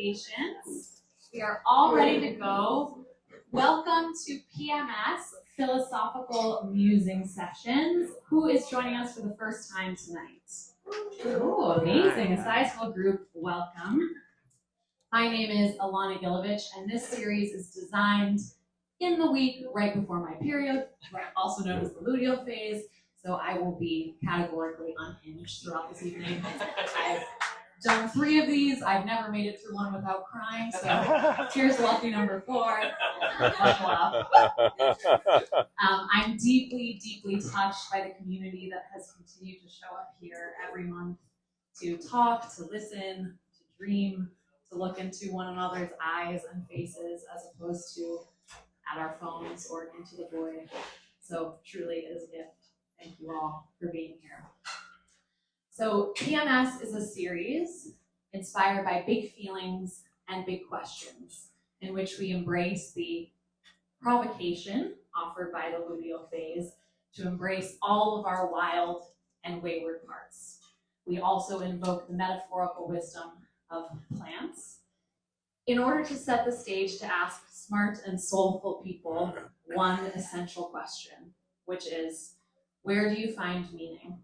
patience. We are all ready to go. Welcome to PMS, Philosophical Musing Sessions. Who is joining us for the first time tonight? Oh, amazing. A sizable group. Welcome. My name is Ilana Gilovich, and this series is designed in the week right before my period, also known as the luteal phase. So I will be categorically unhinged throughout this evening. I've done 3 of these. I've never made it through one without crying. So here's lucky number 4. Buckle up. I'm deeply, deeply touched by the community that has continued to show up here every month to talk, to listen, to dream, to look into one another's eyes and faces as opposed to at our phones or into the void. So truly it is a gift. Thank you all for being here. So PMS is a series inspired by big feelings and big questions in which we embrace the provocation offered by the luteal phase to embrace all of our wild and wayward parts. We also invoke the metaphorical wisdom of plants in order to set the stage to ask smart and soulful people one essential question, which is, where do you find meaning?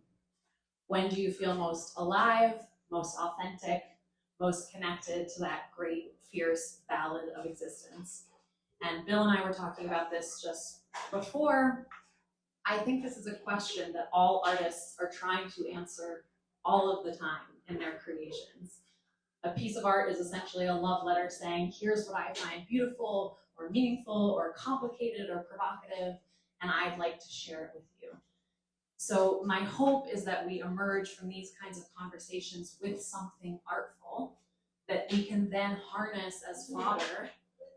When do you feel most alive, most authentic, most connected to that great, fierce ballad of existence? And Bill and I were talking about this just before. I think this is a question that all artists are trying to answer all of the time in their creations. A piece of art is essentially a love letter saying, here's what I find beautiful or meaningful or complicated or provocative, and I'd like to share it with you. So my hope is that we emerge from these kinds of conversations with something artful that we can then harness as fodder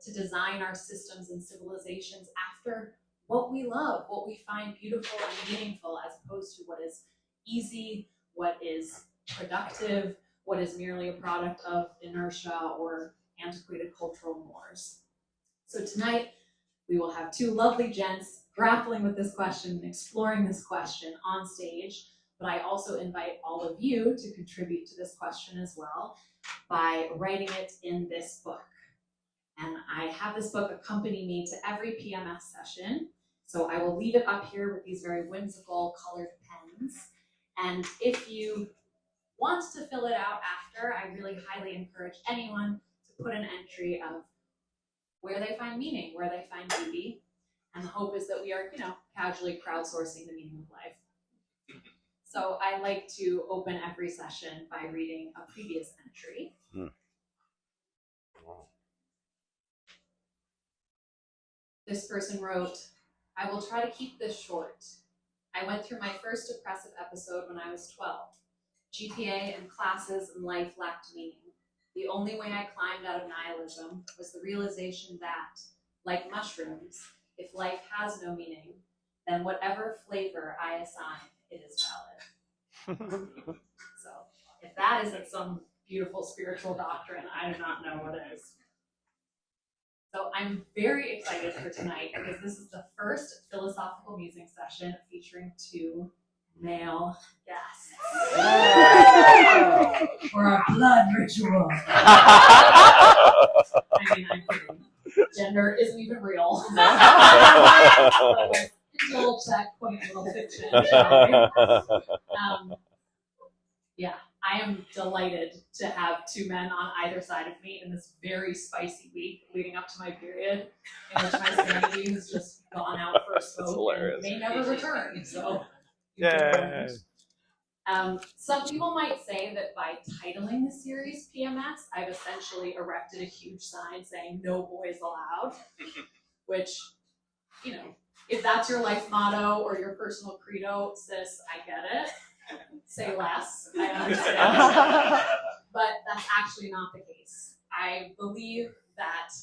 to design our systems and civilizations after what we love, what we find beautiful and meaningful, as opposed to what is easy, what is productive, what is merely a product of inertia or antiquated cultural mores. So tonight, we will have 2 lovely gents grappling with this question, exploring this question on stage, but I also invite all of you to contribute to this question as well by writing it in this book. And I have this book accompany me to every PMS session, so I will leave it up here with these very whimsical colored pens. And if you want to fill it out after, I really highly encourage anyone to put an entry of where they find meaning, where they find beauty. And the hope is that we are, casually crowdsourcing the meaning of life. So I like to open every session by reading a previous entry. This person wrote, I will try to keep this short. I went through my first depressive episode when I was 12. GPA and classes and life lacked meaning. The only way I climbed out of nihilism was the realization that, like mushrooms, if life has no meaning, then whatever flavor I assign, it is valid. So, if that isn't some beautiful spiritual doctrine, I do not know what is. So I'm very excited for tonight because this is the first philosophical musing session featuring 2 male guests. For our blood ritual. I mean, I'm kidding. Gender isn't even real. Little checkpoint, little fiction. Yeah, I am delighted to have 2 men on either side of me in this very spicy week leading up to my period, in which my sanity has just gone out for a smoke and may never return. So, yeah. Some people might say that by titling the series PMS, I've essentially erected a huge sign saying no boys allowed, which, if that's your life motto or your personal credo, sis, I get it. Say less, I understand. But that's actually not the case. I believe that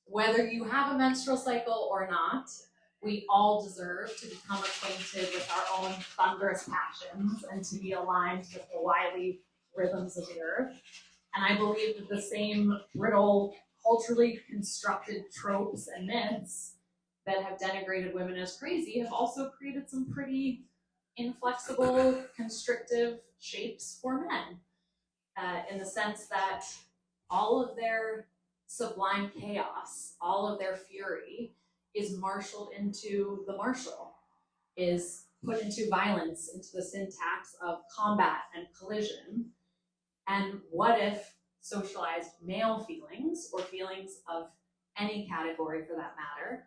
whether you have a menstrual cycle or not, we all deserve to become acquainted with our own thunderous passions and to be aligned with the wily rhythms of the earth. And I believe that the same brittle, culturally constructed tropes and myths that have denigrated women as crazy have also created some pretty inflexible, constrictive shapes for men, in the sense that all of their sublime chaos, all of their fury is marshaled into the martial, is put into violence, into the syntax of combat and collision. And what if socialized male feelings, or feelings of any category for that matter,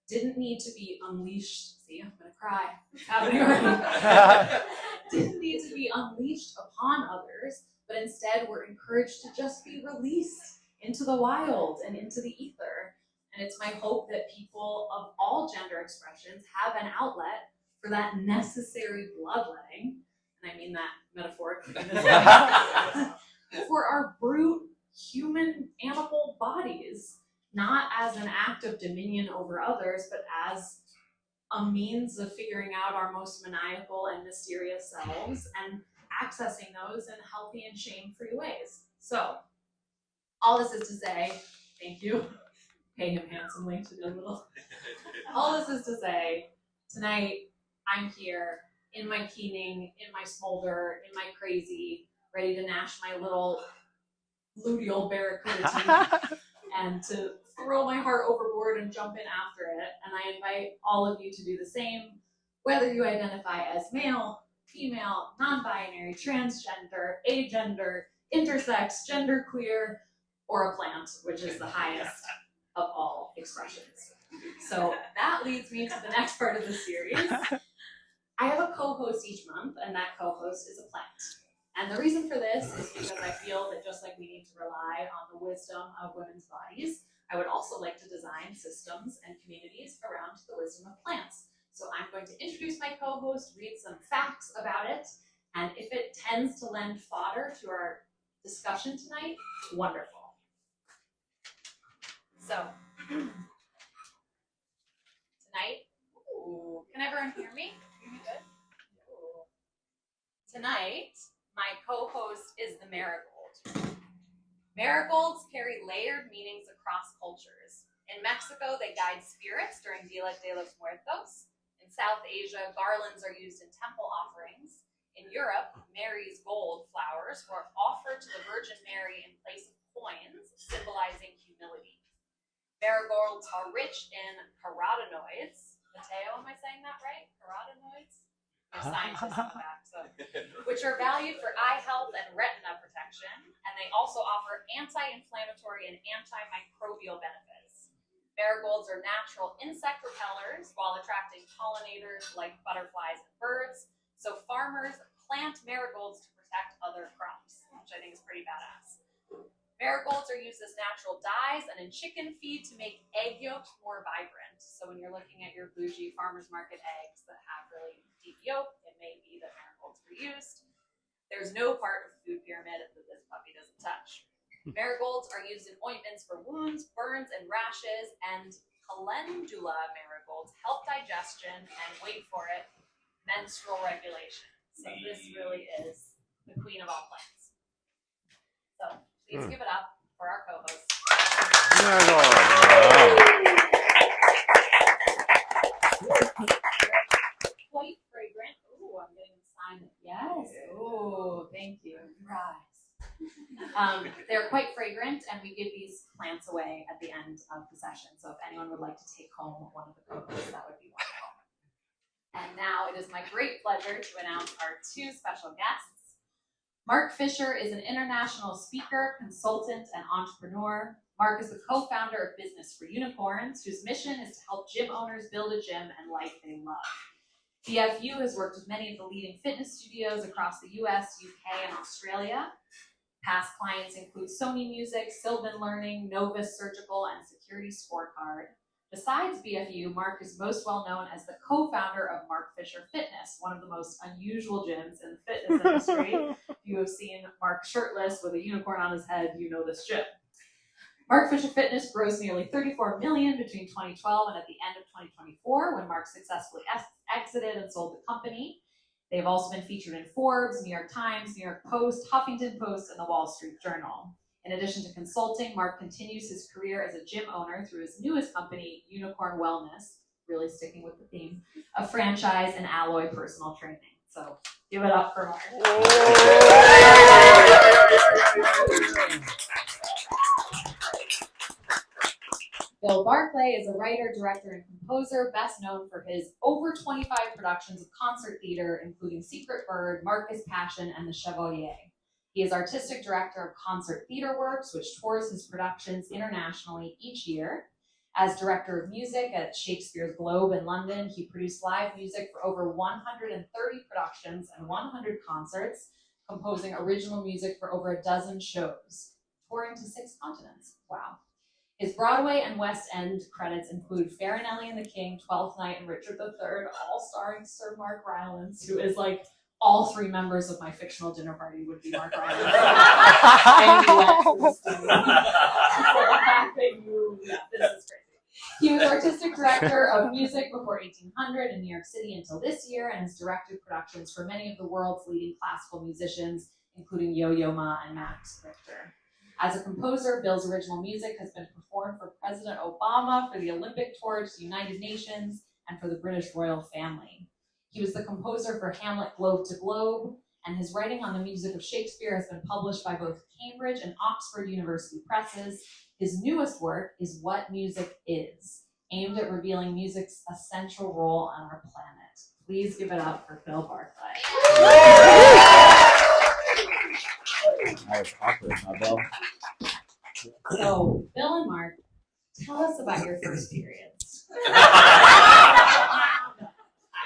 didn't need to be unleashed? See, I'm gonna cry. It's happening already. Didn't need to be unleashed upon others, but instead were encouraged to just be released into the wild and into the ether. And it's my hope that people of all gender expressions have an outlet for that necessary bloodletting, and I mean that metaphorically, for our brute human animal bodies, not as an act of dominion over others, but as a means of figuring out our most maniacal and mysterious selves and accessing those in healthy and shame-free ways. So, all this is to say, thank you. Pay him handsomely to do a little. All this is to say, tonight I'm here in my keening, in my smolder, in my crazy, ready to gnash my little luteal barracuda teeth and to throw my heart overboard and jump in after it. And I invite all of you to do the same, whether you identify as male, female, non-binary, transgender, agender, intersex, genderqueer, or a plant, which is the highest of all expressions. So that leads me to the next part of the series. I have a co-host each month, and that co-host is a plant. And the reason for this is because I feel that just like we need to rely on the wisdom of women's bodies, I would also like to design systems and communities around the wisdom of plants. So I'm going to introduce my co-host, read some facts about it, and if it tends to lend fodder to our discussion tonight, wonderful. So, tonight, can everyone hear me? Good? Tonight, my co-host is the marigold. Marigolds carry layered meanings across cultures. In Mexico, they guide spirits during Dia de los Muertos. In South Asia, garlands are used in temple offerings. In Europe, Mary's gold flowers were offered to the Virgin Mary in place of coins, symbolizing humility. Marigolds are rich in carotenoids. Mateo, am I saying that right? Carotenoids? My scientists in the back, so. Which are valued for eye health and retina protection, and they also offer anti-inflammatory and antimicrobial benefits. Marigolds are natural insect repellers while attracting pollinators like butterflies and birds, so farmers plant marigolds to protect other crops, which I think is pretty badass. Marigolds are used as natural dyes and in chicken feed to make egg yolks more vibrant. So when you're looking at your bougie farmer's market eggs that have really deep yolk, it may be that marigolds were used. There's no part of the food pyramid that this puppy doesn't touch. Marigolds are used in ointments for wounds, burns, and rashes, and calendula marigolds help digestion and, wait for it, menstrual regulation. So this really is the queen of all plants. So please give it up for our co-host. Quite fragrant. Ooh, I'm getting a sign that yes. Ooh, thank you. Rise. They're quite fragrant, and we give these plants away at the end of the session. So if anyone would like to take home one of the co-hosts, that would be wonderful. And now it is my great pleasure to announce our two special guests. Mark Fisher is an international speaker, consultant, and entrepreneur. Mark is the co-founder of Business for Unicorns, whose mission is to help gym owners build a gym and life they love. BFU has worked with many of the leading fitness studios across the US, UK, and Australia. Past clients include Sony Music, Sylvan Learning, Novus Surgical, and Security Scorecard. Besides BFU, Mark is most well known as the co-founder of Mark Fisher Fitness, one of the most unusual gyms in the fitness industry. If you have seen Mark shirtless with a unicorn on his head, you know this gym. Mark Fisher Fitness grossed nearly $34 million between 2012 and at the end of 2024, when Mark successfully exited and sold the company. They've also been featured in Forbes, New York Times, New York Post, Huffington Post, and the Wall Street Journal. In addition to consulting, Mark continues his career as a gym owner through his newest company, Unicorn Wellness, really sticking with the theme, a franchise and alloy personal training. So give it up for Mark. Bill Barclay is a writer, director, and composer, best known for his over 25 productions of concert theater, including Secret Bird, Marcus Passion, and The Chevalier. He is artistic director of Concert Theater Works, which tours his productions internationally each year. As director of music at Shakespeare's Globe in London, he produced live music for over 130 productions and 100 concerts, composing original music for over a dozen shows, touring to 6 continents. Wow. His Broadway and West End credits include Farinelli and the King, Twelfth Night, and Richard III, all starring Sir Mark Rylance, who is like all 3 members of my fictional dinner party would be Mark Rylance. This is crazy. He was artistic director of music before 1800 in New York City until this year, and has directed productions for many of the world's leading classical musicians, including Yo-Yo Ma and Max Richter. As a composer, Bill's original music has been performed for President Obama, for the Olympic tour to the United Nations, and for the British royal family. He was the composer for Hamlet Globe to Globe, and his writing on the music of Shakespeare has been published by both Cambridge and Oxford University presses. His newest work is What Music Is, aimed at revealing music's essential role on our planet. Please give it up for Bill Barclay. That was awkward, huh, Bill? So, Bill and Mark, tell us about your first periods.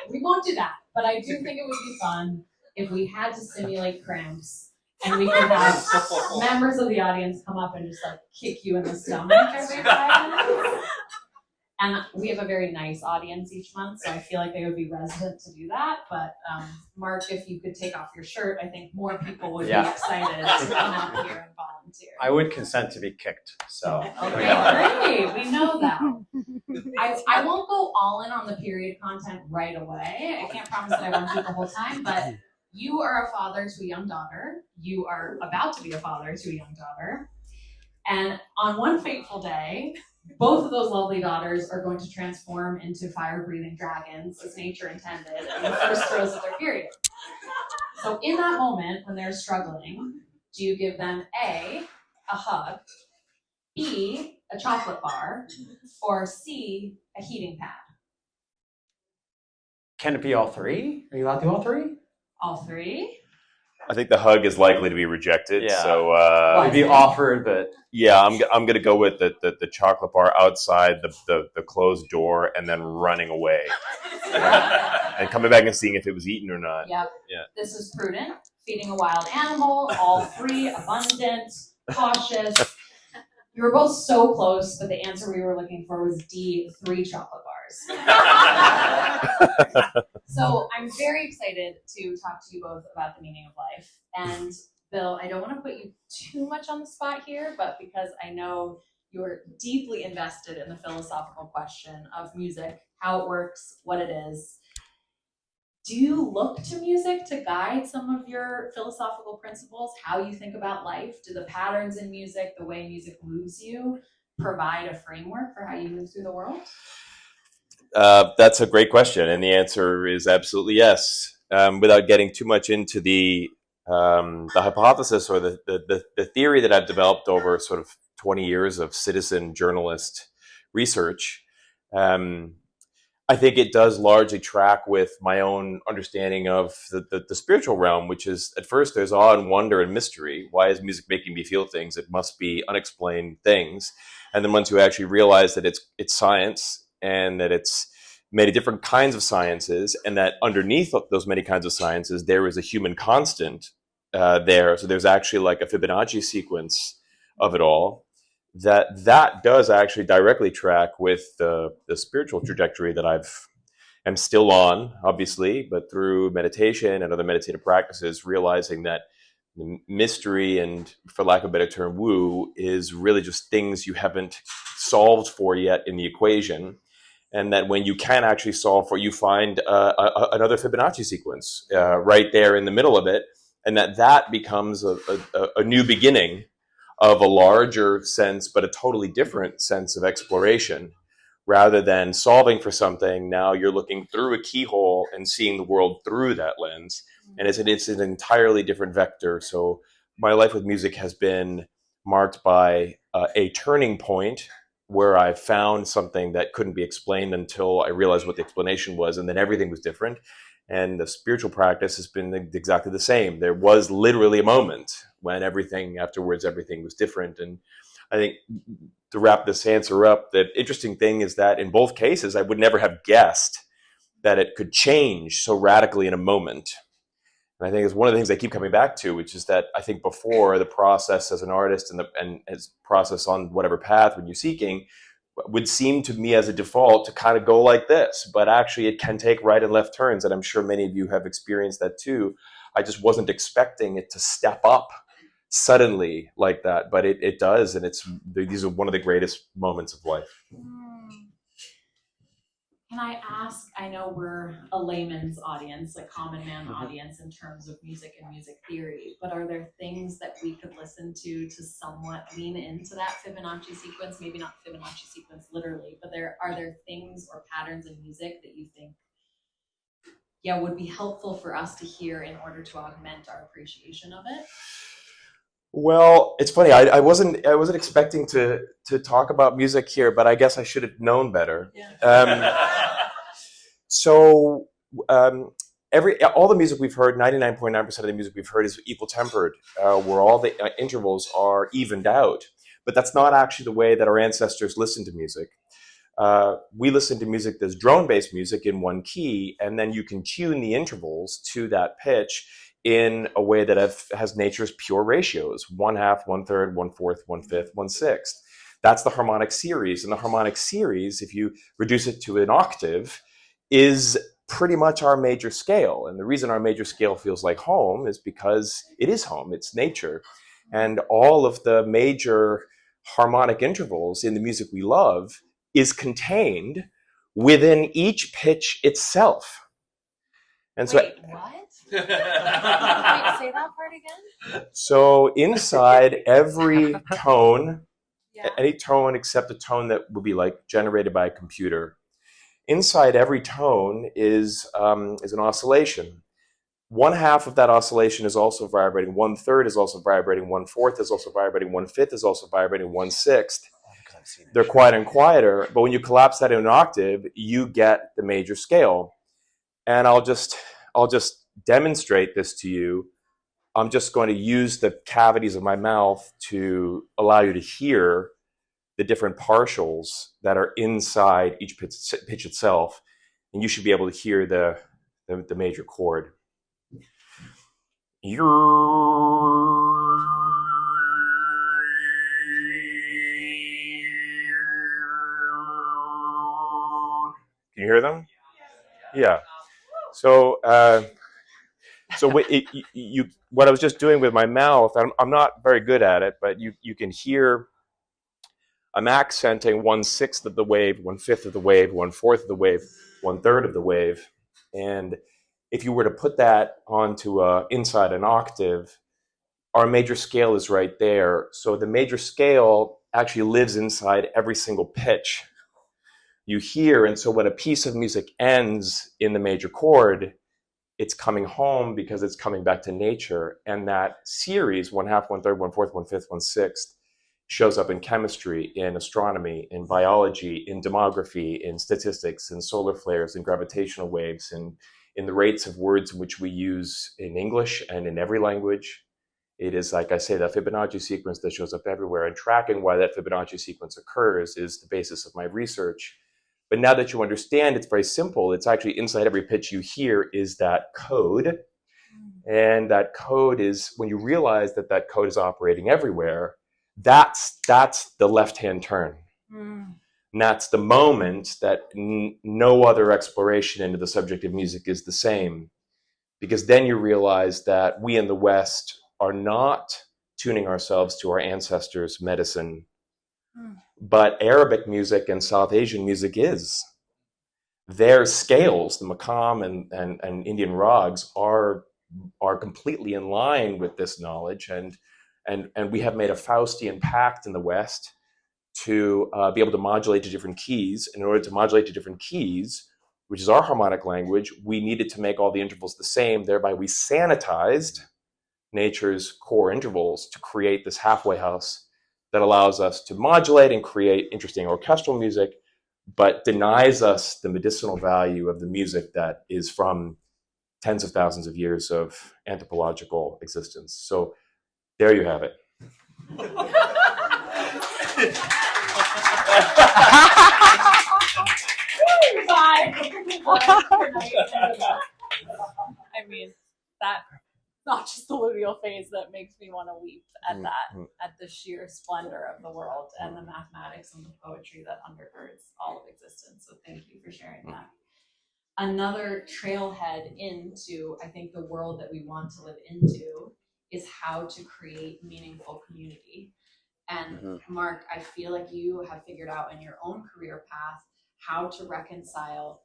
We won't do that, but I do think it would be fun if we had to simulate cramps and we could have members of the audience come up and just like kick you in the stomach every 5 minutes. And we have a very nice audience each month, so I feel like they would be resident to do that. But Mark, if you could take off your shirt, I think more people would be excited to come up here and volunteer. I would consent to be kicked, so. Okay, great. We know that. I won't go all in on the period content right away. I can't promise that I won't do it the whole time, but you are a father to a young daughter. You are about to be a father to a young daughter. And on one fateful day, both of those lovely daughters are going to transform into fire-breathing dragons, as nature intended, in the first throes of their period. So in that moment, when they're struggling, do you give them A, a hug, B, a chocolate bar, or C, a heating pad? Can it be all 3? Are you allowed to do all 3? All 3? I think the hug is likely to be rejected. Yeah. So It'd be offered, but yeah, I'm going to go with the chocolate bar outside the closed door and then running away and coming back and seeing if it was eaten or not. Yep. Yeah. This is prudent. Feeding a wild animal, all 3, abundant, cautious. You were both so close, but the answer we were looking for was D, 3 chocolate bars. So I'm very excited to talk to you both about the meaning of life. And Bill, I don't want to put you too much on the spot here, but because I know you're deeply invested in the philosophical question of music, how it works, what it is. Do you look to music to guide some of your philosophical principles, how you think about life? Do the patterns in music, the way music moves you, provide a framework for how you move through the world? That's a great question, and the answer is absolutely yes. Without getting too much into the hypothesis or the theory that I've developed over sort of 20 years of citizen journalist research, I think it does largely track with my own understanding of the spiritual realm, which is, at first, there's awe and wonder and mystery. Why is music making me feel things? It must be unexplained things. And then once you actually realize that it's science, and that it's many different kinds of sciences, and that underneath those many kinds of sciences, there is a human constant there. So there's actually like a Fibonacci sequence of it all. That does actually directly track with the spiritual trajectory that am still on, obviously, but through meditation and other meditative practices, realizing that the mystery and, for lack of a better term, woo, is really just things you haven't solved for yet in the equation. And that when you can actually solve for, you find another Fibonacci sequence right there in the middle of it, and that becomes a new beginning of a larger sense, but a totally different sense of exploration. Rather than solving for something, now you're looking through a keyhole and seeing the world through that lens. And it's an entirely different vector. So my life with music has been marked by a turning point where I found something that couldn't be explained until I realized what the explanation was, and then everything was different. And the spiritual practice has been exactly the same. There was literally a moment when everything was different. And I think, to wrap this answer up, the interesting thing is that in both cases, I would never have guessed that it could change so radically in a moment. And I think it's one of the things I keep coming back to, which is that I think before, the process as an artist and as process on whatever path when you're seeking would seem to me as a default to kind of go like this, but actually it can take right and left turns, and I'm sure many of you have experienced that too. I just wasn't expecting it to step up suddenly like that, but it does, and these are one of the greatest moments of life. Can I ask, I know we're a layman's audience, a common man audience in terms of music and music theory, but are there things that we could listen to somewhat lean into that Fibonacci sequence? Maybe not Fibonacci sequence literally, but are there things or patterns in music that you think, would be helpful for us to hear in order to augment our appreciation of it? Well, it's funny. I wasn't expecting to talk about music here, but I guess I should have known better. Yeah. All the music we've heard, 99.9% of the music we've heard is equal tempered, where all the intervals are evened out. But that's not actually the way that our ancestors listened to music. We listen to music that's drone-based music in one key, and then you can tune the intervals to that pitch in a way that has nature's pure ratios: 1/2, 1/3, 1/4, 1/5, 1/6. That's the harmonic series. And the harmonic series, if you reduce it to an octave, is pretty much our major scale. And the reason our major scale feels like home is because it is home, it's nature. And all of the major harmonic intervals in the music we love is contained within each pitch itself. And so, wait, what? Wait, say that part again? So inside every tone, any tone except a tone that would be like generated by a computer, inside every tone is an oscillation. 1/2 of that oscillation is also vibrating. 1/3 is also vibrating. 1/4 is also vibrating. 1/5 is also vibrating. 1/6. They're quieter and quieter, but when you collapse that in an octave, you get the major scale. And I'll just demonstrate this to you. I'm just going to use the cavities of my mouth to allow you to hear the different partials that are inside each pitch itself, and you should be able to hear the major chord. Can you hear them? Yeah. So what I was just doing with my mouth, I'm not very good at it, but you can hear I'm accenting 1/6 of the wave, 1/5 of the wave, 1/4 of the wave, 1/3 of the wave. And if you were to put that onto inside an octave, our major scale is right there. So the major scale actually lives inside every single pitch you hear. And so when a piece of music ends in the major chord, it's coming home because it's coming back to nature. And that series, 1/2, 1/3, 1/4, 1/5, 1/6, shows up in chemistry, in astronomy, in biology, in demography, in statistics, in solar flares, in gravitational waves, and in the rates of words in which we use in English and in every language. It is, like I say, that Fibonacci sequence that shows up everywhere. And tracking why that Fibonacci sequence occurs is the basis of my research. But now that you understand, it's very simple. It's actually inside every pitch you hear is that code. And that code is, when you realize that that code is operating everywhere, that's the left-hand turn. And that's the moment that no other exploration into the subject of music is the same. Because then you realize that we in the West are not tuning ourselves to our ancestors' medicine. But Arabic music and South Asian music is. Their scales, the maqam and Indian rags, are completely in line with this knowledge. And we have made a Faustian pact in the West to be able to modulate to different keys. And in order to modulate to different keys, which is our harmonic language, we needed to make all the intervals the same. Thereby, we sanitized nature's core intervals to create this halfway house that allows us to modulate and create interesting orchestral music, but denies us the medicinal value of the music that is from tens of thousands of years of anthropological existence. So there you have it. I mean, that's not just the luteal phase that makes me want to weep at that, at the sheer splendor of the world and the mathematics and the poetry that undergirds all of existence. So thank you for sharing that. Another trailhead into, I think, the world that we want to live into is how to create meaningful community. And Mark, I feel like you have figured out in your own career path how to reconcile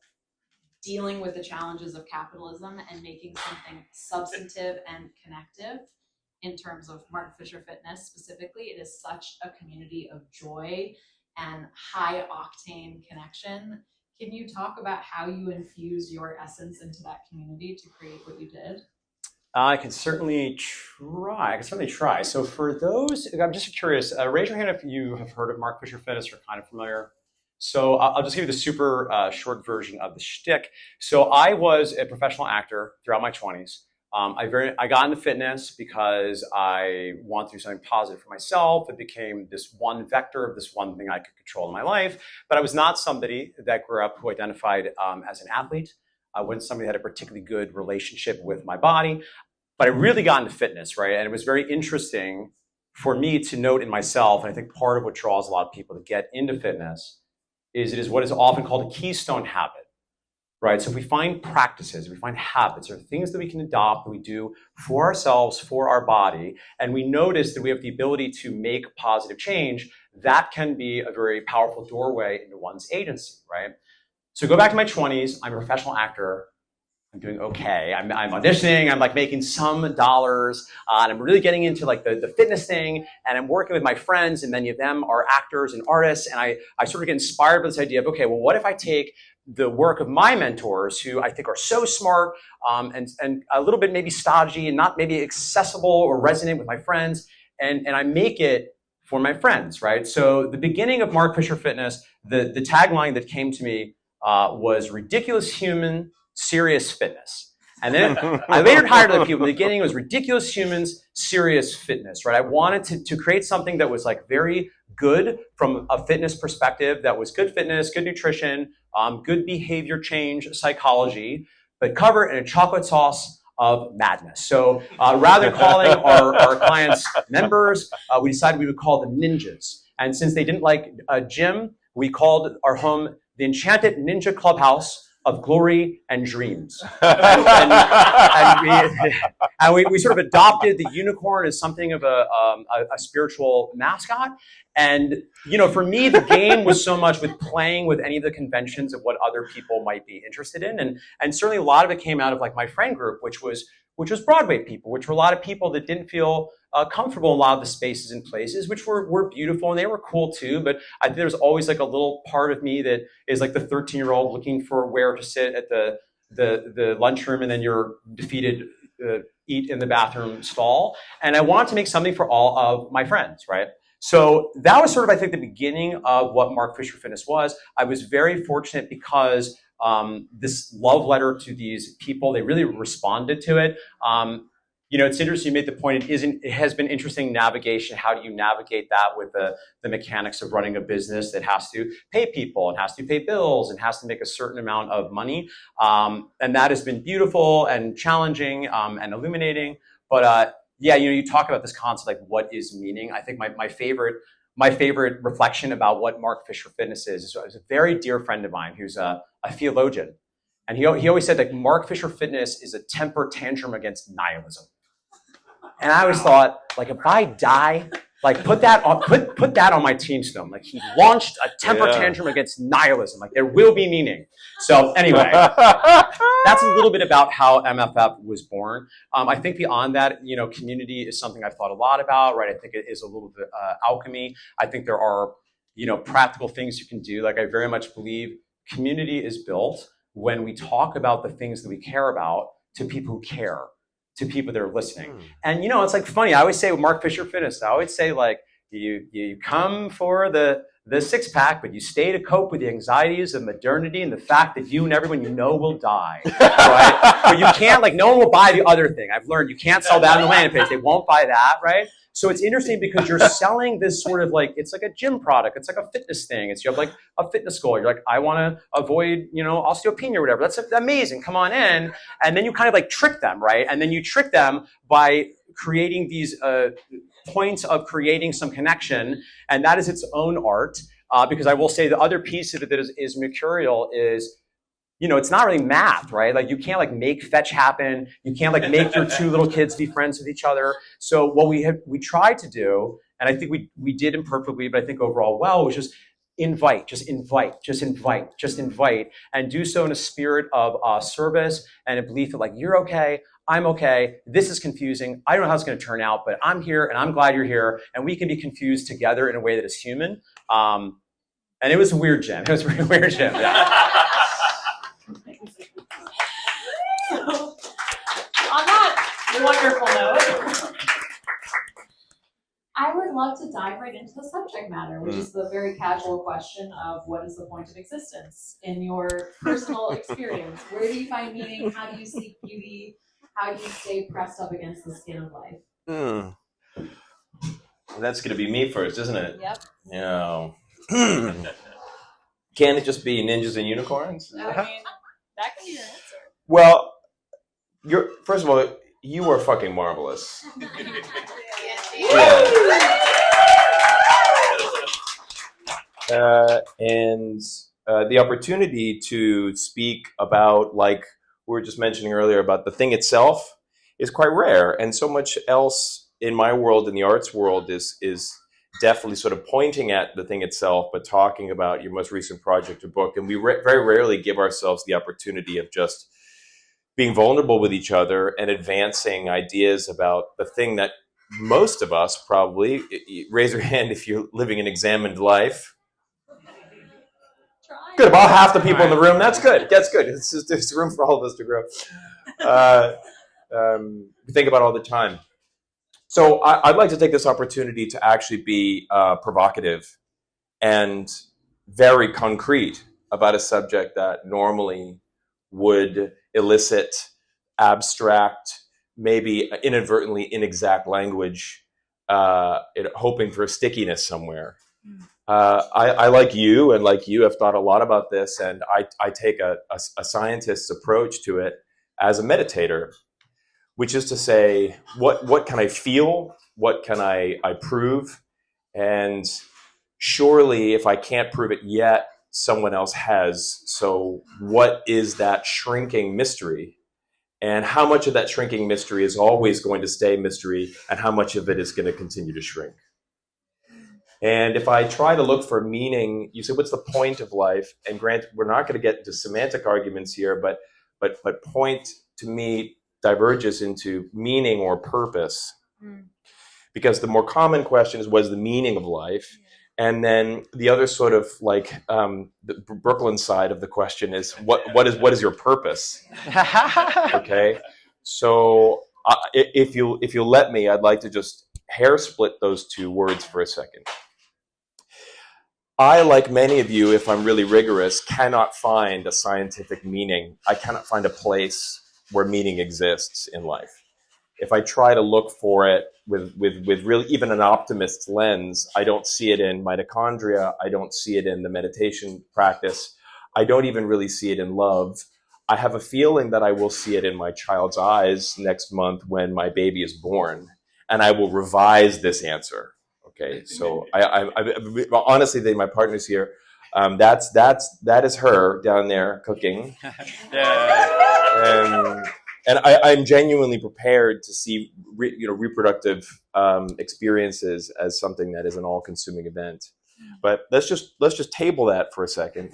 dealing with the challenges of capitalism and making something substantive and connective. In terms of Mark Fisher Fitness specifically, it is such a community of joy and high octane connection. Can you talk about how you infuse your essence into that community to create what you did? I can certainly try. So for those, I'm just curious, raise your hand if you have heard of Mark Fisher Fitness or kind of familiar. So I'll just give you the super short version of the shtick. So I was a professional actor throughout my 20s. I got into fitness because I wanted to do something positive for myself. It became this one vector of this one thing I could control in my life. But I was not somebody that grew up who identified as an athlete. I wasn't somebody that had a particularly good relationship with my body. But I really got into fitness, right? And it was very interesting for me to note in myself, and I think part of what draws a lot of people to get into fitness is it is what is often called a keystone habit, right? So if we find practices, if we find habits or things that we can adopt, that we do for ourselves, for our body, and we notice that we have the ability to make positive change, that can be a very powerful doorway into one's agency, right? So go back to my 20s, I'm a professional actor. I'm doing okay. I'm auditioning. I'm like making some dollars. And I'm really getting into like the fitness thing. And I'm working with my friends, and many of them are actors and artists. And I sort of get inspired by this idea of, okay, well, what if I take the work of my mentors, who I think are so smart and a little bit maybe stodgy and not maybe accessible or resonant with my friends, and I make it for my friends, right? So the beginning of Mark Fisher Fitness, the tagline that came to me was ridiculous human, serious fitness. And then I later hired other people. In the beginning, it was ridiculous humans, serious fitness, right? I wanted to create something that was like very good from a fitness perspective, that was good fitness, good nutrition, good behavior change, psychology, but covered in a chocolate sauce of madness. So rather than calling our clients members, we decided we would call them ninjas. And since they didn't like a gym, we called our home the Enchanted Ninja Clubhouse of Glory and Dreams. And we sort of adopted the unicorn as something of a spiritual mascot. And, you know, for me, the game was so much with playing with any of the conventions of what other people might be interested in. And certainly a lot of it came out of like my friend group, which was Broadway people, which were a lot of people that didn't feel comfortable in a lot of the spaces and places, which were beautiful and they were cool too. But I think there's always like a little part of me that is like the 13-year-old looking for where to sit at the lunchroom, and then you're defeated, eat in the bathroom stall. And I wanted to make something for all of my friends, right? So that was sort of, I think, the beginning of what Mark Fisher Fitness was. I was very fortunate because this love letter to these people, they really responded to it. You know, it's interesting you made the point, it has been interesting navigation. How do you navigate that with the mechanics of running a business that has to pay people and has to pay bills and has to make a certain amount of money? And that has been beautiful and challenging and illuminating. But yeah, you know, you talk about this concept, like what is meaning? I think my favorite reflection about what Mark Fisher Fitness is a very dear friend of mine who's a theologian. And he always said that Mark Fisher Fitness is a temper tantrum against nihilism. And I always thought, like, if I die, like put that on my tombstone. Like, he launched a temper tantrum against nihilism. Like, there will be meaning. So anyway, that's a little bit about how MFF was born. I think beyond that, you know, community is something I've thought a lot about, right? I think it is a little bit alchemy. I think there are, you know, practical things you can do. Like, I very much believe community is built when we talk about the things that we care about to people who care, to people that are listening. And, you know, it's like funny. I always say with Mark Fisher Fitness, I always say, like, You come for the six pack, but you stay to cope with the anxieties of modernity and the fact that you and everyone you know will die. Right? But you can't, like, no one will buy the other thing. I've learned you can't sell that on the landing page. They won't buy that, right? So it's interesting because you're selling this sort of like, it's like a gym product. It's like a fitness thing. It's, you have like a fitness goal. You're like, I want to avoid, osteopenia or whatever. That's amazing. Come on in. And then you kind of like trick them, right? And then you trick them by creating these points of creating some connection. And that is its own art. Because I will say the other piece of it that is mercurial is, it's not really math, right? Like you can't like make fetch happen. You can't like make your two little kids be friends with each other. So what we tried to do, and I think we did imperfectly, but I think overall well, was just invite, and do so in a spirit of service and a belief that like, you're okay, I'm okay, this is confusing, I don't know how it's going to turn out, but I'm here and I'm glad you're here, and we can be confused together in a way that is human. And it was a weird gym. It was a really weird gym. Yeah. So, on that wonderful note, I would love to dive right into the subject matter, which is the very casual question of what is the point of existence in your personal experience? Where do you find meaning? How do you seek beauty? How do you stay pressed up against the skin of life? Well, that's going to be me first, isn't it? Yep. Yeah. Can it just be ninjas and unicorns? I mean, that can be your answer. Well, first of all, you are fucking marvelous. And the opportunity to speak about, like we were just mentioning earlier, about the thing itself is quite rare. And so much else in my world, in the arts world, is definitely sort of pointing at the thing itself, but talking about your most recent project or book. And we very rarely give ourselves the opportunity of just being vulnerable with each other and advancing ideas about the thing that most of us probably, raise your hand if you're living an examined life. Good, about half the people in the room. That's good. That's good. There's room for all of us to grow. We think about it all the time. So I'd like to take this opportunity to actually be provocative and very concrete about a subject that normally would elicit abstract, maybe inadvertently inexact language, hoping for a stickiness somewhere. I like you, and like you, have thought a lot about this, and I take a scientist's approach to it as a meditator, which is to say, what can I feel? What can I prove? And surely, if I can't prove it yet, someone else has. So what is that shrinking mystery? And how much of that shrinking mystery is always going to stay mystery, and how much of it is going to continue to shrink? And if I try to look for meaning, you say, what's the point of life? And granted, we're not going to get into semantic arguments here, but point to me diverges into meaning or purpose. Because the more common question is, what is the meaning of life? And then the other sort of like the Brooklyn side of the question is, what is your purpose? Okay, so if you'll let me, I'd like to just hair split those two words for a second. I, like many of you, if I'm really rigorous, cannot find a scientific meaning. I cannot find a place where meaning exists in life. If I try to look for it with really even an optimist's lens, I don't see it in mitochondria. I don't see it in the meditation practice. I don't even really see it in love. I have a feeling that I will see it in my child's eyes next month when my baby is born, and I will revise this answer. Okay, so I honestly, my partner's here. That is her down there cooking. And I'm genuinely prepared to see reproductive experiences as something that is an all-consuming event. But let's just table that for a second.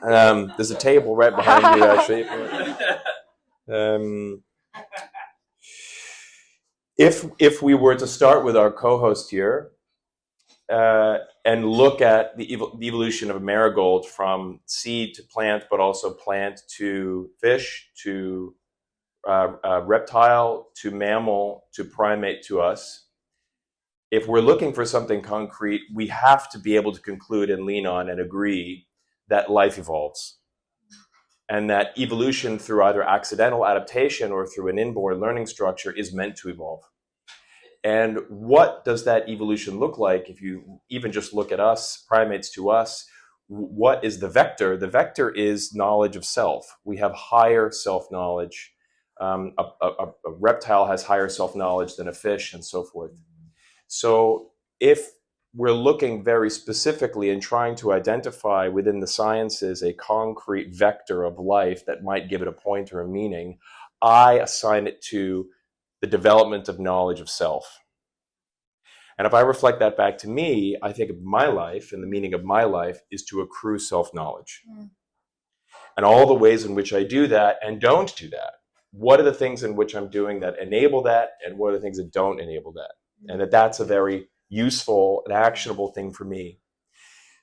There's a table right behind you, actually. If we were to start with our co-host here and look at the evolution of a marigold from seed to plant, but also plant to fish, to reptile, to mammal, to primate, to us, if we're looking for something concrete, we have to be able to conclude and lean on and agree that life evolves. And that evolution through either accidental adaptation or through an inborn learning structure is meant to evolve. And what does that evolution look like? If you even just look at us, primates to us, what is the vector? The vector is knowledge of self. We have higher self-knowledge. A reptile has higher self-knowledge than a fish, and so forth. So if we're looking very specifically and trying to identify within the sciences a concrete vector of life that might give it a point or a meaning, I assign it to the development of knowledge of self. And if I reflect that back to me, I think of my life, and the meaning of my life is to accrue self-knowledge. And all the ways in which I do that and don't do that. What are the things in which I'm doing that enable that, and what are the things that don't enable that? And that's a very useful and actionable thing for me.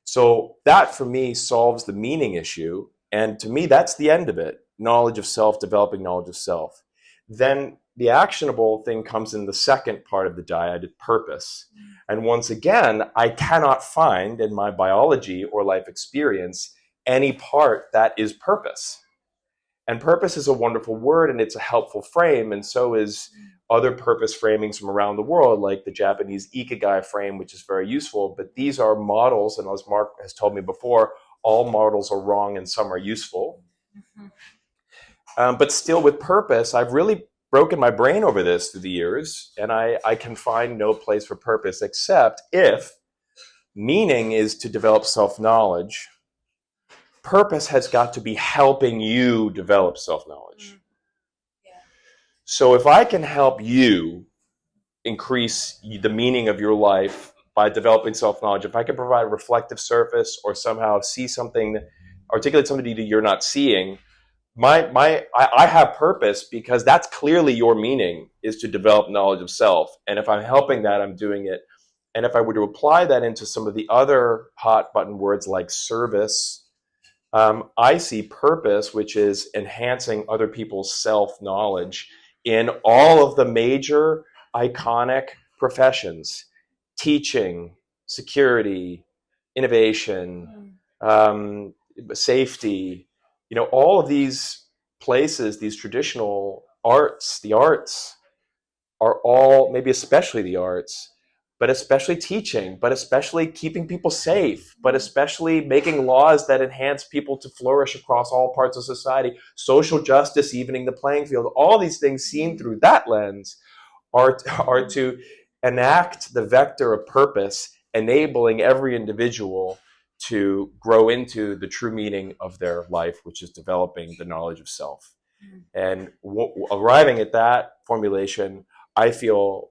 So that, for me, solves the meaning issue. And to me, that's the end of it. Knowledge of self, developing knowledge of self. Then the actionable thing comes in the second part of the dyad, purpose. And once again, I cannot find in my biology or life experience any part that is purpose. And purpose is a wonderful word, and it's a helpful frame, and so is other purpose framings from around the world, like the Japanese ikigai frame, which is very useful. But these are models, and as Mark has told me before, all models are wrong and some are useful. But still, with purpose, I've really broken my brain over this through the years, and I can find no place for purpose except if meaning is to develop self-knowledge. Purpose has got to be helping you develop self-knowledge. So if I can help you increase the meaning of your life by developing self-knowledge, if I can provide a reflective surface or somehow see something, articulate something that you're not seeing, I have purpose, because that's clearly your meaning, is to develop knowledge of self. And if I'm helping that, I'm doing it. And if I were to apply that into some of the other hot button words like service, I see purpose, which is enhancing other people's self-knowledge in all of the major iconic professions: teaching, security, innovation, safety. You know, all of these places, these traditional arts, the arts are all, maybe especially the arts, but especially teaching, but especially keeping people safe, but especially making laws that enhance people to flourish across all parts of society, social justice, evening the playing field. All these things seen through that lens are to enact the vector of purpose, enabling every individual to grow into the true meaning of their life, which is developing the knowledge of self. And arriving at that formulation, I feel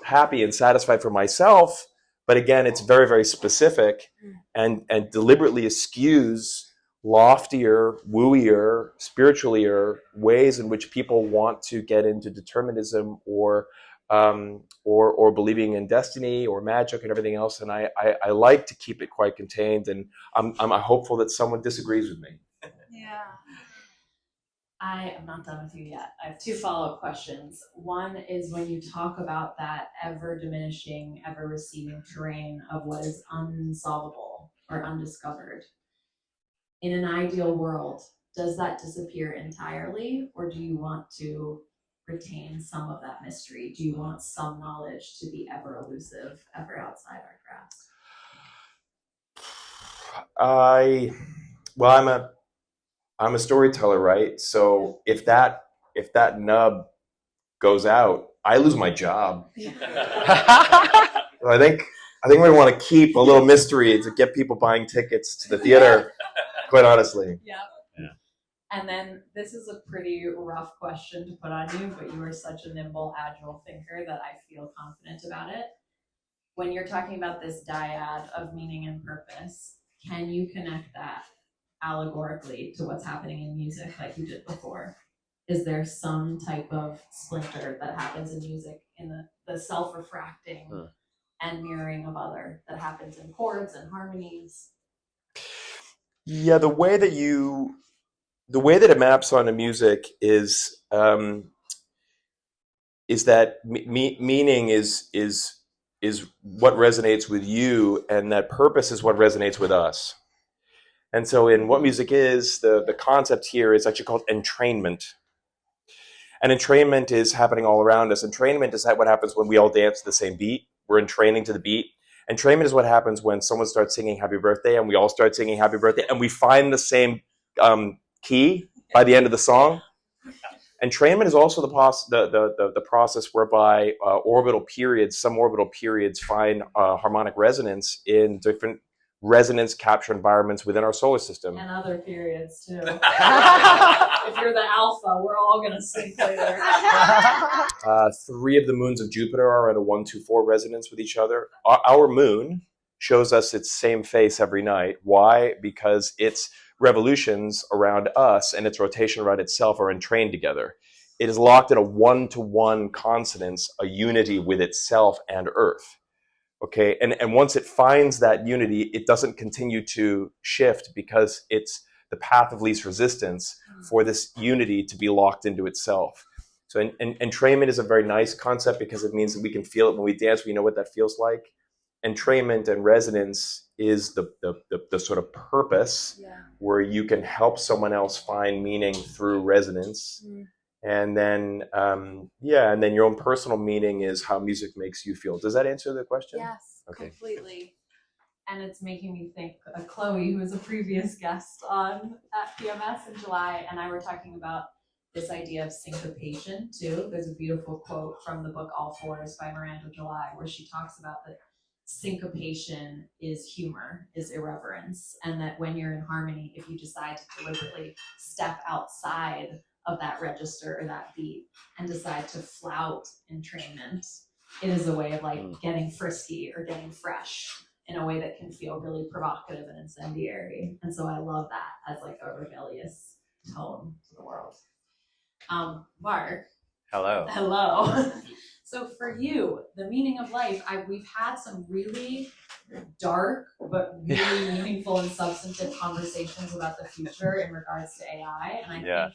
happy and satisfied for myself, but again, it's very, very specific and deliberately eschews loftier, wooier, spiritualier ways in which people want to get into determinism or believing in destiny or magic and everything else. And I like to keep it quite contained, and I'm hopeful that someone disagrees with me. Yeah. I am not done with you yet. I have two follow-up questions. One is, when you talk about that ever diminishing, ever receding terrain of what is unsolvable or undiscovered, in an ideal world, does that disappear entirely, or do you want to retain some of that mystery? Do you want some knowledge to be ever elusive, ever outside our grasp? I'm a storyteller, right? So if that nub goes out, I lose my job. So I think we want to keep a little mystery to get people buying tickets to the theater. Quite honestly. Yeah. And then this is a pretty rough question to put on you, but you are such a nimble, agile thinker that I feel confident about it. When you're talking about this dyad of meaning and purpose, can you connect that allegorically to what's happening in music like you did before? Is there some type of splinter that happens in music, in the self-refracting and mirroring of other, that happens in chords and harmonies? Yeah, the way that it maps onto music is that meaning is is what resonates with you, and that purpose is what resonates with us. And so in what music is, the concept here is actually called entrainment. And entrainment is happening all around us. Entrainment is what happens when we all dance to the same beat. We're entraining to the beat. Entrainment is what happens when someone starts singing happy birthday and we all start singing happy birthday and we find the same key by the end of the song. Entrainment is also the process whereby some orbital periods find harmonic resonance in different resonance capture environments within our solar system. And other periods too. If you're the alpha, we're all gonna sync later. 3 of the moons of Jupiter are at a 1-2-4 resonance with each other. Our moon shows us its same face every night. Why? Because its revolutions around us and its rotation around itself are entrained together. It is locked in a 1-to-1 consonance, a unity with itself and Earth. Okay, and once it finds that unity, it doesn't continue to shift because it's the path of least resistance for this unity to be locked into itself. So entrainment is a very nice concept because it means that we can feel it when we dance. We know what that feels like. Entrainment and resonance is the sort of purpose where you can help someone else find meaning through resonance. And then, and then your own personal meaning is how music makes you feel. Does that answer the question? Yes, okay. Completely. And it's making me think of Chloe, who was a previous guest on at PMS in July, and I were talking about this idea of syncopation too. There's a beautiful quote from the book All Fours by Miranda July, where she talks about that syncopation is humor, is irreverence, and that when you're in harmony, if you decide to deliberately step outside of that register or that beat and decide to flout entrainment, it is a way of like getting frisky or getting fresh in a way that can feel really provocative and incendiary. And so I love that as like a rebellious tone to the world. Mark. Hello. So for you, the meaning of life, we've had some really dark but really meaningful and substantive conversations about the future in regards to AI. And I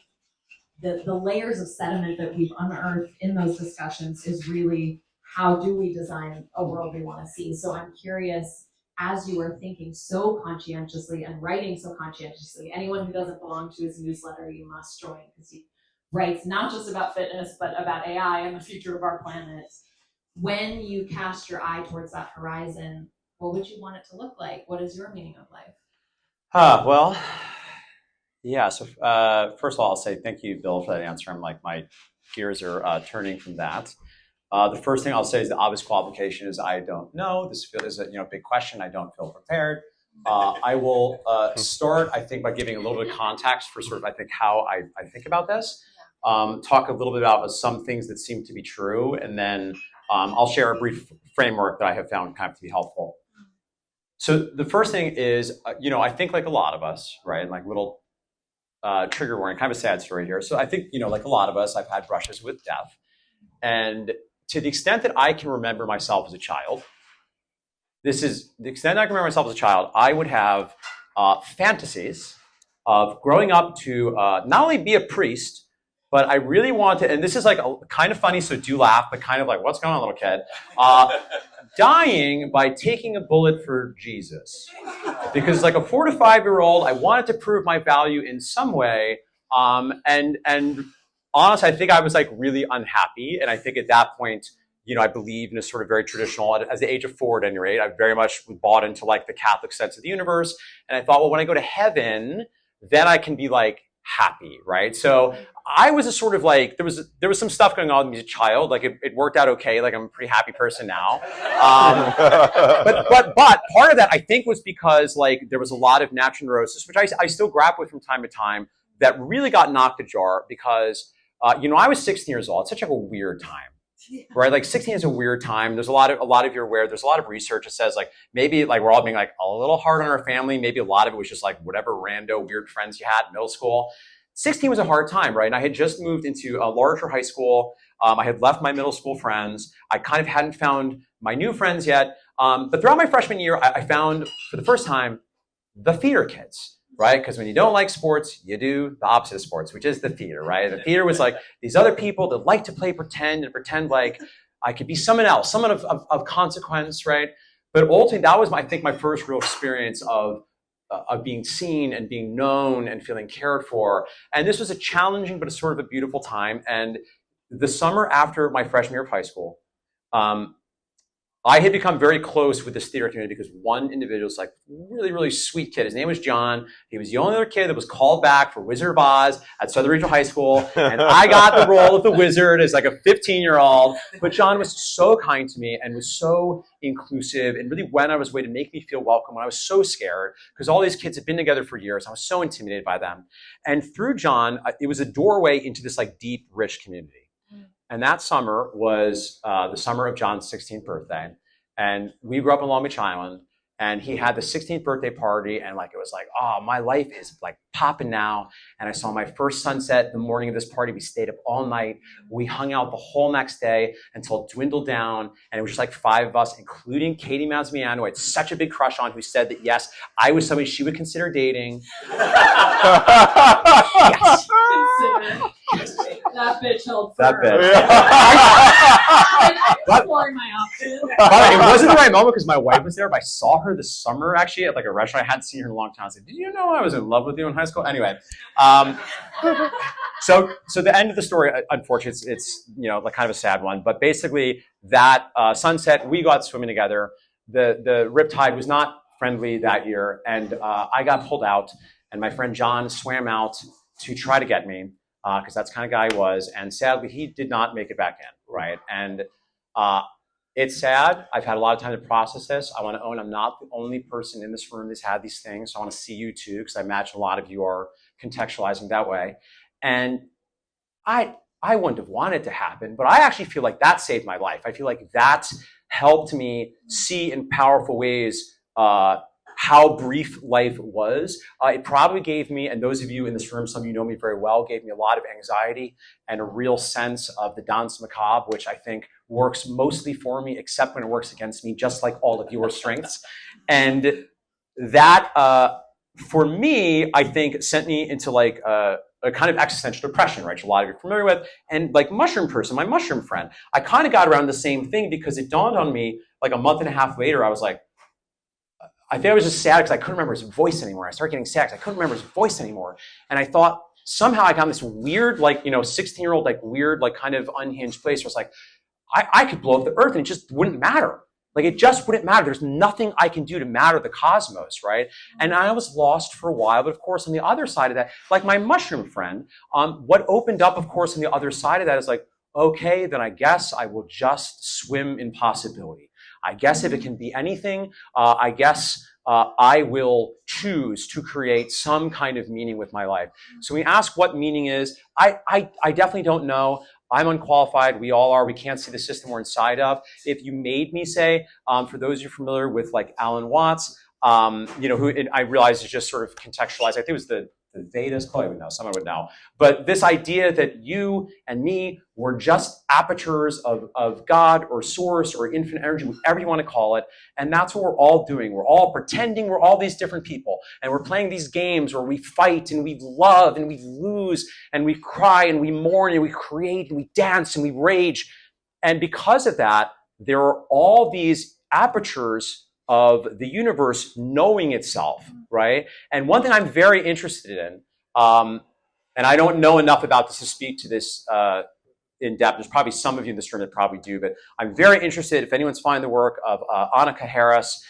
think the layers of sediment that we've unearthed in those discussions is really how do we design a world we want to see. So I'm curious, as you are thinking so conscientiously and writing so conscientiously, anyone who doesn't belong to his newsletter, you must join, because he writes not just about fitness, but about AI and the future of our planet. When you cast your eye towards that horizon, what would you want it to look like? What is your meaning of life? Well, yeah. So first of all, I'll say thank you, Bill, for that answer. I'm like, my gears are turning from that. The first thing I'll say is the obvious qualification is I don't know. This is a big question. I don't feel prepared. I will start, I think, by giving a little bit of context for sort of, I think, how I think about this. Talk a little bit about some things that seem to be true, and then I'll share a brief framework that I have found kind of to be helpful. So the first thing is, I think like a lot of us, right, like little trigger warning, kind of a sad story here. So I think, like a lot of us, I've had brushes with death. And to the extent that I can remember myself as a child, I would have fantasies of growing up to not only be a priest, but I really wanted, and this is like kind of funny, so do laugh, but kind of like, what's going on, little kid? Dying by taking a bullet for Jesus. Because like a 4 to 5-year-old, I wanted to prove my value in some way. And honestly, I think I was like really unhappy. And I think at that point, I believe in a sort of very traditional, at the age of 4 at any rate, I very much was into like the Catholic sense of the universe. And I thought, well, when I go to heaven, then I can be like happy, right? So I was a sort of like, there was some stuff going on with me as a child. Like it worked out okay. Like I'm a pretty happy person now. But part of that I think was because like there was a lot of natural neurosis, which I still grapple with from time to time, that really got knocked ajar because, I was 16 years old. It's such like a weird time. Right, like 16 is a weird time. There's a lot of you're aware. There's a lot of research that says like maybe like we're all being like a little hard on our family. Maybe a lot of it was just like whatever rando weird friends you had in middle school. 16 was a hard time, right? And I had just moved into a larger high school. I had left my middle school friends. I kind of hadn't found my new friends yet. But throughout my freshman year, I found for the first time the theater kids. Right? Because when you don't like sports, you do the opposite of sports, which is the theater, right? The theater was like these other people that like to play pretend and pretend like I could be someone else, someone of consequence, right? But ultimately, that was, I think, my first real experience of being seen and being known and feeling cared for. And this was a challenging, but a sort of a beautiful time. And the summer after my freshman year of high school, I had become very close with this theater community because one individual was like really, really sweet kid. His name was John. He was the only other kid that was called back for Wizard of Oz at Southern Regional High School. And I got the role of the wizard as like a 15-year-old. But John was so kind to me and was so inclusive and really went out of his way to make me feel welcome when I was so scared because all these kids had been together for years. I was so intimidated by them. And through John, it was a doorway into this like deep, rich community. And that summer was the summer of John's 16th birthday. And we grew up in Long Beach Island. And he had the 16th birthday party. And like, it was like, oh, my life is like popping now. And I saw my first sunset the morning of this party. We stayed up all night. We hung out the whole next day until it dwindled down. And it was just like 5 of us, including Katie Masmiano, who I had such a big crush on, who said that, yes, I was somebody she would consider dating. Yes. That bitch held That firm. bitch. I'm exploring my options. But it wasn't the right moment because my wife was there, but I saw her this summer actually at like a restaurant. I hadn't seen her in a long time. I was like, did you know I was in love with you in high school? Anyway, so the end of the story, unfortunately, it's you know, like kind of a sad one. But basically that sunset, we got swimming together. The riptide was not friendly that year. And I got pulled out and my friend John swam out to try to get me. Because that's the kind of guy he was. And sadly, he did not make it back in, right? And it's sad. I've had a lot of time to process this. I want to own I'm not the only person in this room that's had these things. So I want to see you too, because I imagine a lot of you are contextualizing that way. And I wouldn't have wanted to happen, but I actually feel like that saved my life. I feel like that helped me see in powerful ways how brief life was. It probably gave me, and those of you in this room, some of you know me very well, gave me a lot of anxiety and a real sense of the danse macabre, which I think works mostly for me, except when it works against me, just like all of your strengths. And that, for me, I think sent me into like a kind of existential depression, right? Which a lot of you are familiar with. And like mushroom person, my mushroom friend, I kind of got around the same thing because it dawned on me like a month and a half later, I was like, I think I was just sad because I couldn't remember his voice anymore. I started getting sad because I couldn't remember his voice anymore. And I thought somehow I got in this weird, like, 16-year-old, like weird, like kind of unhinged place where it's like, I could blow up the earth and it just wouldn't matter. Like it just wouldn't matter. There's nothing I can do to matter the cosmos, right? And I was lost for a while. But of course, on the other side of that, like my mushroom friend, what opened up, of course, on the other side of that is like, okay, then I guess I will just swim in possibility. I guess if it can be anything, I guess I will choose to create some kind of meaning with my life. So when we ask what meaning is, I definitely don't know. I'm unqualified. We all are. We can't see the system we're inside of. If you made me say, for those of you familiar with like Alan Watts, who I realize is just sort of contextualized. I think it was the Vedas, Chloe would know, someone would know. But this idea that you and me were just apertures of God or source or infinite energy, whatever you want to call it. And that's what we're all doing. We're all pretending we're all these different people. And we're playing these games where we fight and we love and we lose and we cry and we mourn and we create and we dance and we rage. And because of that, there are all these apertures of the universe knowing itself, right? And one thing I'm very interested in, and I don't know enough about this to speak to this in depth. There's probably some of you in this room that probably do, but I'm very interested, if anyone's finding the work of Annika Harris,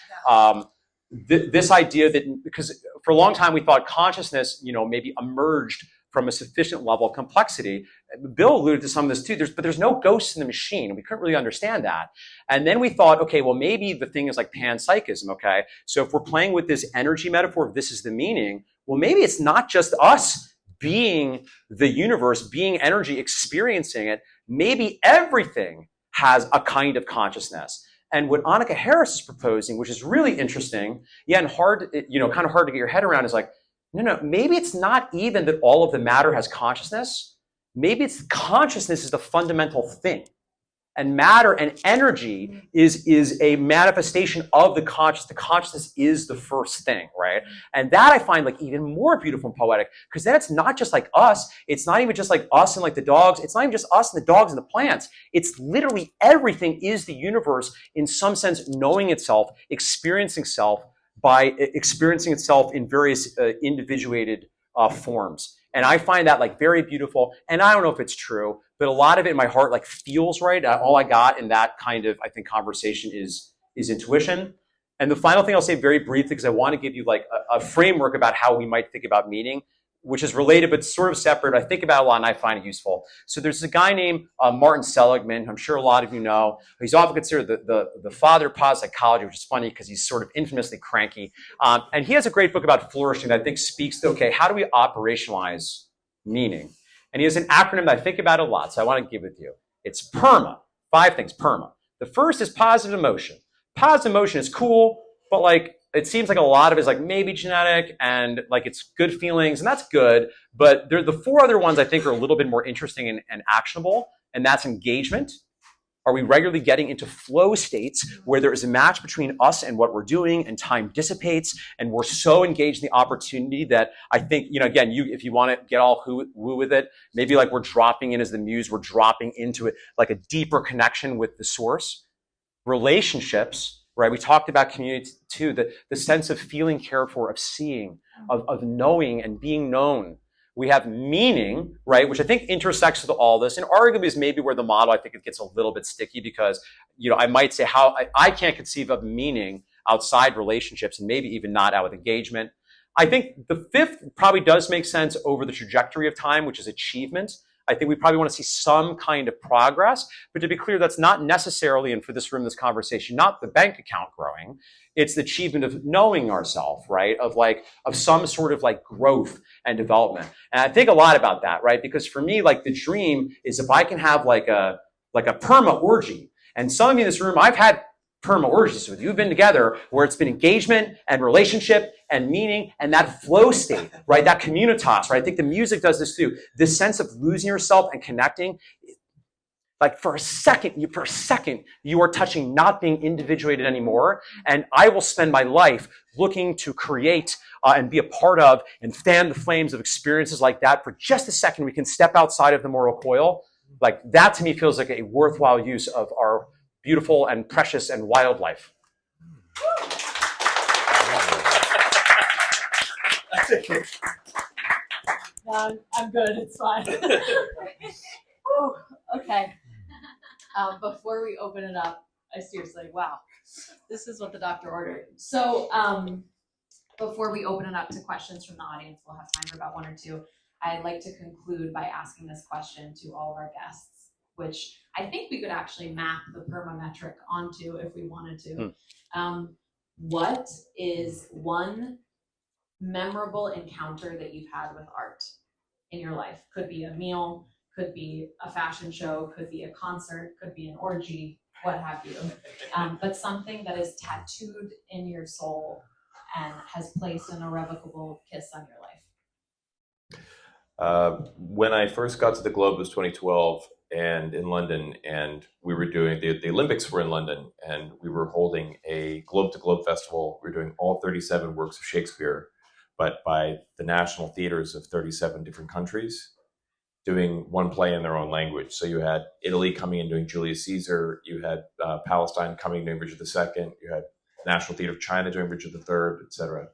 this idea that, because for a long time we thought consciousness, maybe emerged from a sufficient level of complexity. Bill alluded to some of this too, but there's no ghosts in the machine. We couldn't really understand that. And then we thought, okay, well, maybe the thing is like panpsychism, okay? So if we're playing with this energy metaphor, if this is the meaning, well, maybe it's not just us being the universe, being energy, experiencing it. Maybe everything has a kind of consciousness. And what Annika Harris is proposing, which is really interesting, and hard, kind of hard to get your head around, is like, no, maybe it's not even that all of the matter has consciousness. Maybe it's consciousness is the fundamental thing. And matter and energy is a manifestation of the conscious. The consciousness is the first thing, right? And that I find like even more beautiful and poetic, because then it's not just like us. It's not even just like us and like the dogs. It's not even just us and the dogs and the plants. It's literally everything is the universe in some sense, knowing itself, experiencing self by experiencing itself in various individuated forms. And I find that like very beautiful. And I don't know if it's true, but a lot of it in my heart like feels right. All I got in that kind of, I think, conversation is intuition. And the final thing I'll say very briefly, because I want to give you like a framework about how we might think about meaning, which is related but sort of separate. I think about it a lot and I find it useful. So there's a guy named Martin Seligman, who I'm sure a lot of you know. He's often considered the father of positive psychology, which is funny because he's sort of infamously cranky. And he has a great book about flourishing that I think speaks to, okay, how do we operationalize meaning? And he has an acronym that I think about a lot, so I want to give it to you. It's PERMA. 5 things, PERMA. The first is positive emotion. Positive emotion is cool, but like, it seems like a lot of it is like maybe genetic and like it's good feelings, and that's good. But the 4 other ones I think are a little bit more interesting and actionable, and that's engagement. Are we regularly getting into flow states where there is a match between us and what we're doing, and time dissipates, and we're so engaged in the opportunity that I think, again, if you want to get all woo with it, maybe like we're dropping in as the muse, we're dropping into it like a deeper connection with the source. Relationships, right? We talked about community too, the sense of feeling cared for, of seeing, of knowing and being known. We have meaning, right, which I think intersects with all this, and arguably is maybe where the model, I think it gets a little bit sticky because, I might say how I can't conceive of meaning outside relationships, and maybe even not out with engagement. I think the 5th probably does make sense over the trajectory of time, which is achievement. I think we probably want to see some kind of progress, but to be clear, that's not necessarily, and for this room, this conversation, not the bank account growing. It's the achievement of knowing ourselves, right? Of some sort of like growth and development. And I think a lot about that, right? Because for me, like the dream is if I can have like a perma orgy. And some of you in this room, I've had perma orgies with you. We've been together where it's been engagement and relationship and meaning and that flow state, right? That communitas, right? I think the music does this too. This sense of losing yourself and connecting. Like for a second, you are touching not being individuated anymore. And I will spend my life looking to create and be a part of and fan the flames of experiences like that. For just a second, we can step outside of the moral coil. Like that to me feels like a worthwhile use of our beautiful and precious and wild life. No, I'm good. It's fine. Oh, okay. Before we open it up, I seriously, wow, this is what the doctor ordered. So before we open it up to questions from the audience, we'll have time for about 1 or 2. I'd like to conclude by asking this question to all of our guests, which I think we could actually map the PERMA metric onto if we wanted to. What is one memorable encounter that you've had with art in your life? Could be a meal, could be a fashion show, could be a concert, could be an orgy, what have you. But something that is tattooed in your soul and has placed an irrevocable kiss on your life. When I first got to the Globe, it was 2012, and in London, and we were doing, the Olympics were in London, and we were holding a Globe to Globe festival. We were doing all 37 works of Shakespeare, but by the national theaters of 37 different countries, doing one play in their own language. So you had Italy coming in doing Julius Caesar, you had Palestine coming doing Richard II, you had National Theatre of China doing Richard III, etc.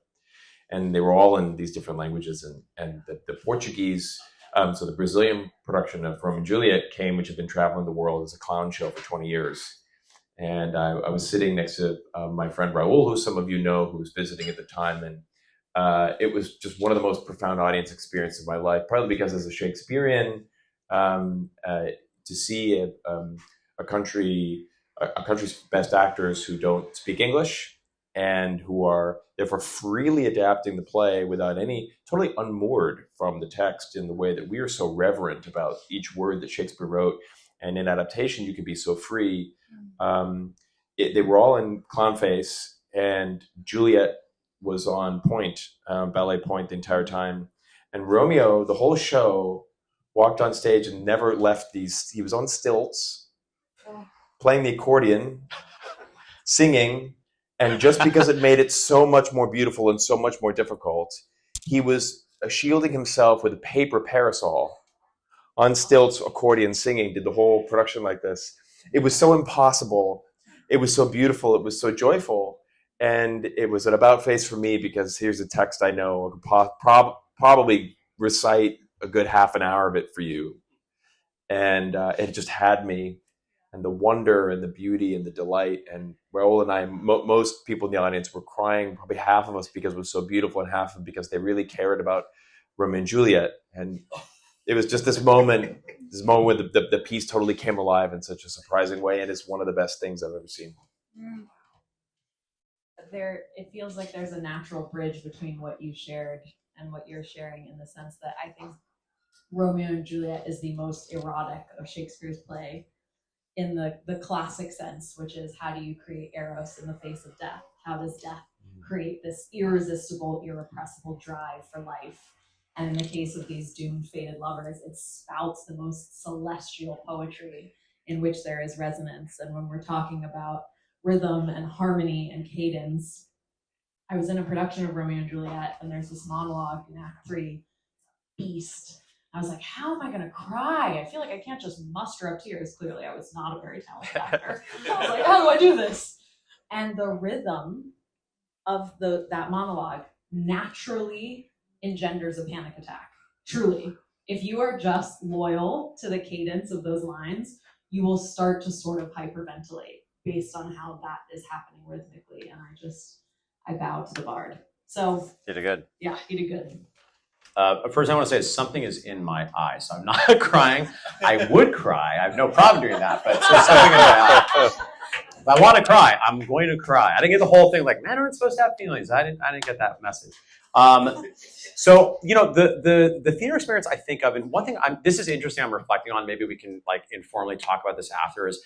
And they were all in these different languages, and the Portuguese, so the Brazilian production of Romeo and Juliet came, which had been traveling the world as a clown show for 20 years. And I was sitting next to my friend Raul, who some of you know, who was visiting at the time, and it was just one of the most profound audience experiences of my life, partly because as a Shakespearean, to see a country's best actors who don't speak English and who are therefore freely adapting the play without any, totally unmoored from the text in the way that we are so reverent about each word that Shakespeare wrote. And in adaptation, you can be so free. They were all in clown face, and Juliet was on point, ballet point the entire time. And Romeo, the whole show, walked on stage and never left he was on stilts, playing the accordion, singing, and just because it made it so much more beautiful and so much more difficult, he was shielding himself with a paper parasol on stilts, accordion, singing, did the whole production like this. It was so impossible. It was so beautiful. It was so joyful. And it was an about face for me because here's a text I know. I could probably recite a good half an hour of it for you. And it just had me. And the wonder and the beauty and the delight. And Raul and I, most people in the audience were crying, probably half of us because it was so beautiful and half of because they really cared about Romeo and Juliet. And it was just this moment where the piece totally came alive in such a surprising way. And it's one of the best things I've ever seen. It feels like there's a natural bridge between what you shared and what you're sharing, in the sense that I think Romeo and Juliet is the most erotic of Shakespeare's play in the classic sense, which is, how do you create Eros in the face of death? How does death create this irresistible, irrepressible drive for life? And in the case of these doomed, fated lovers, it spouts the most celestial poetry in which there is resonance. And when we're talking about rhythm and harmony and cadence, I was in a production of Romeo and Juliet, and there's this monologue in Act 3, Beast. I was like, how am I going to cry? I feel like I can't just muster up tears. Clearly, I was not a very talented actor. I was like, how do I do this? And the rhythm of that monologue naturally engenders a panic attack. Truly. If you are just loyal to the cadence of those lines, you will start to sort of hyperventilate based on how that is happening rhythmically. And I bow to the bard. So You did good. yeah, he did good. First, I want to say something is in my eye, so I'm not crying. I would cry. I have no problem doing that, but there's something in my eye. If I want to cry, I'm going to cry. I didn't get the whole thing like, men aren't supposed to have feelings. I didn't get that message. So, you know, the theater experience I think of, and one thing this is interesting, I'm reflecting on, maybe we can like informally talk about this after, is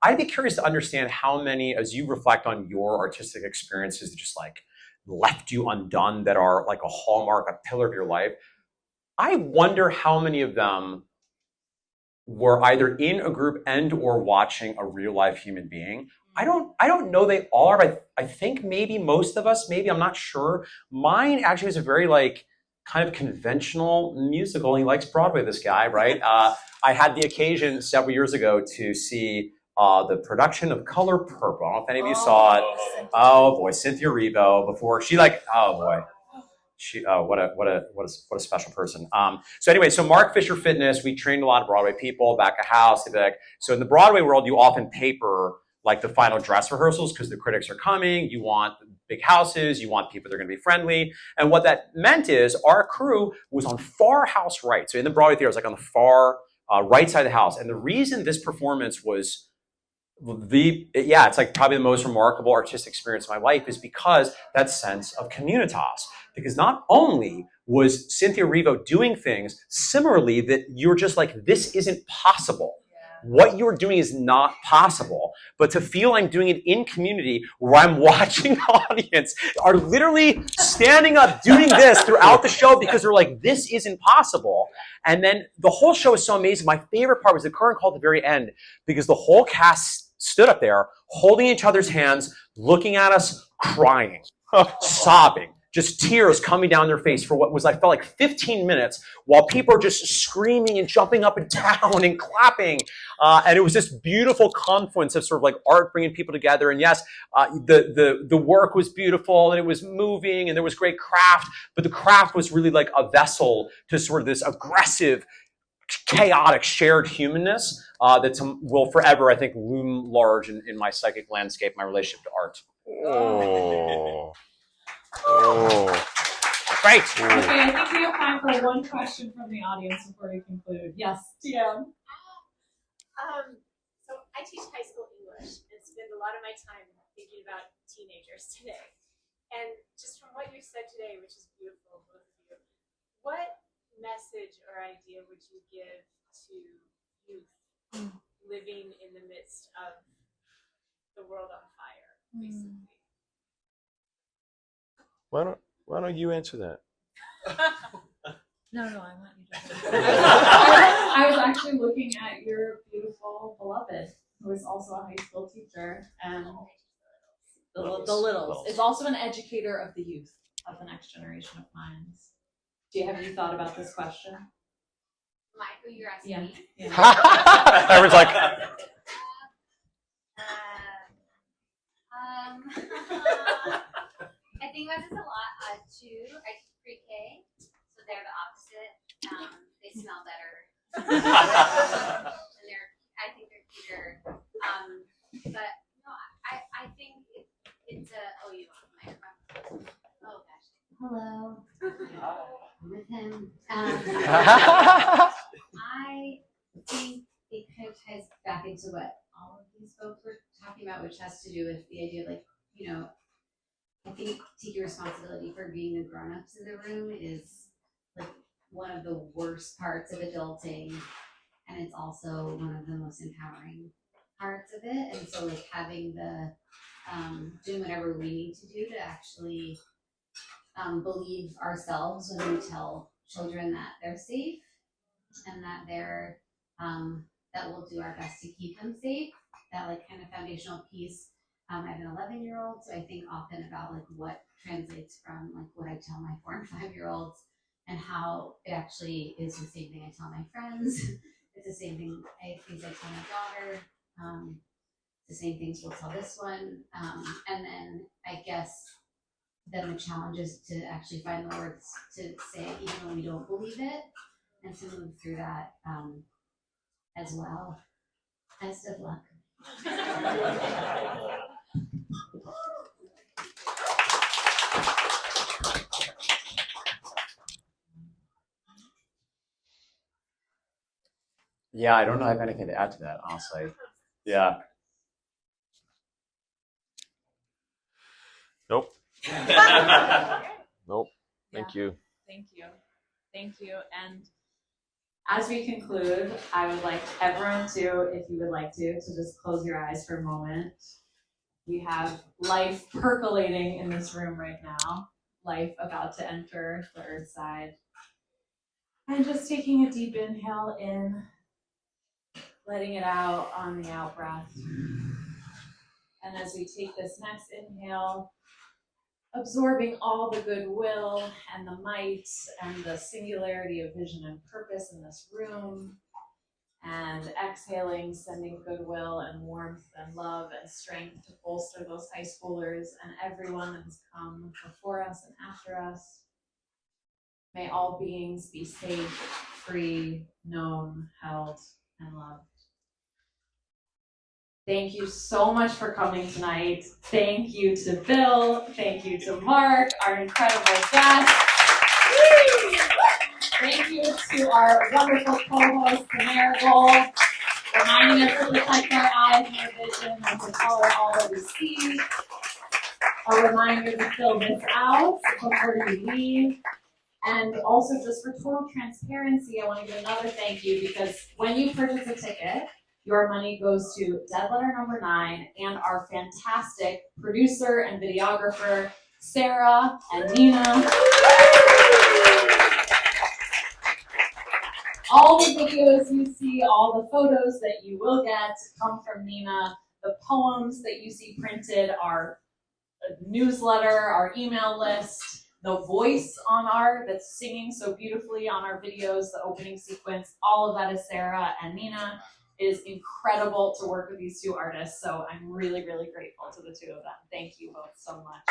I'd be curious to understand how many, as you reflect on your artistic experiences that just like left you undone, that are like a hallmark, a pillar of your life. I wonder how many of them were either in a group and or watching a real life human being. I don't know they all are, but I think maybe most of us, maybe, I'm not sure. Mine actually was a very like kind of conventional musical. He likes Broadway, this guy, right? I had the occasion several years ago to see the production of Color Purple. I don't know if any of you saw it. Oh boy, Cynthia Erivo, before she like, oh boy. What a special person. So anyway, so Mark Fisher Fitness, we trained a lot of Broadway people, back of house. So in the Broadway world, you often paper like the final dress rehearsals because the critics are coming. You want big houses. You want people that are going to be friendly. And what that meant is our crew was on far house right. So in the Broadway theater, it was like on the far right side of the house. And the reason this performance was it's like probably the most remarkable artistic experience of my life is because that sense of communitas. Because not only was Cynthia Erivo doing things similarly that you're just like, this isn't possible. What you're doing is not possible. But to feel I'm doing it in community where I'm watching the audience are literally standing up doing this throughout the show because they're like, this isn't possible. And then the whole show is so amazing. My favorite part was the curtain call at the very end because the whole cast stood up there holding each other's hands, looking at us, crying, sobbing. Just tears coming down their face for what was, I felt like 15 minutes while people are just screaming and jumping up and down and clapping. And it was this beautiful confluence of sort of like art bringing people together. And yes, the work was beautiful and it was moving and there was great craft, but the craft was really like a vessel to sort of this aggressive, chaotic shared humanness that will forever, I think, loom large in my psychic landscape, my relationship to art. Oh, great. Okay, I think we have time for one question from the audience before we conclude. Yes, TM. So I teach high school English and spend a lot of my time thinking about teenagers today. And just from what you said today, which is beautiful, both of you, what message or idea would you give to youth living in the midst of the world on fire, basically? Why don't you answer that? No, I want you to. I was actually looking at your beautiful beloved, who is also a high school teacher, and the Littles. littles is also an educator of the youth, of the next generation of minds. Have you thought about this question? Michael, you're asking Yeah. me? Yeah. Everyone's like, I think about this a lot too. I teach pre-K, so they're the opposite. They smell better. And I think they're cuter. But no, I think it's a, oh, you want the microphone? Oh gosh. Hello. I'm with him. I think it kind of ties back into what all of these folks were talking about, which has to do with the idea of, like, you know, I think taking responsibility for being the grown-ups in the room is like one of the worst parts of adulting, and it's also one of the most empowering parts of it. And so, like, having the doing whatever we need to do to actually believe ourselves when we tell children that they're safe and that they're that we'll do our best to keep them safe. That, like, kind of foundational piece. I have an 11-year-old, so I think often about, like, what translates from, like, what I tell my 4 and 5-year-olds and how it actually is the same thing I tell my friends. It's the same thing things I tell my daughter. The same things we'll tell this one. And then I guess then the challenge is to actually find the words to say it even when we don't believe it, and to move through that as well. Best of luck. yeah, I don't know if I have anything to add to that, honestly. Yeah. Nope. Nope. Thank you. Thank you. Thank you. And as we conclude, I would like everyone to, if you would like to just close your eyes for a moment. We have life percolating in this room right now, life about to enter the earth side. And just taking a deep inhale in, letting it out on the out breath. And as we take this next inhale, absorbing all the goodwill and the might and the singularity of vision and purpose in this room, and exhaling, sending goodwill and warmth and love and strength to bolster those high schoolers and everyone that has come before us and after us. May all beings be safe, free, known, held, and loved. Thank you so much for coming tonight. Thank you to Bill. Thank you to Mark, our incredible guest. Thank you to our wonderful co-host, Marigold, reminding us to protect our eyes and our vision and to color all that we see. A reminder to fill this out before you leave. And also, just for total transparency, I want to give another thank you, because when you purchase a ticket, your money goes to Dead Letter Number 9 and our fantastic producer and videographer, Sarah and Nina. All the videos you see, all the photos that you will get come from Nina. The poems that you see printed, our newsletter, our email list, the voice on that's singing so beautifully on our videos, the opening sequence, all of that is Sarah and Nina. It is incredible to work with these two artists, so I'm really, really grateful to the two of them. Thank you both so much.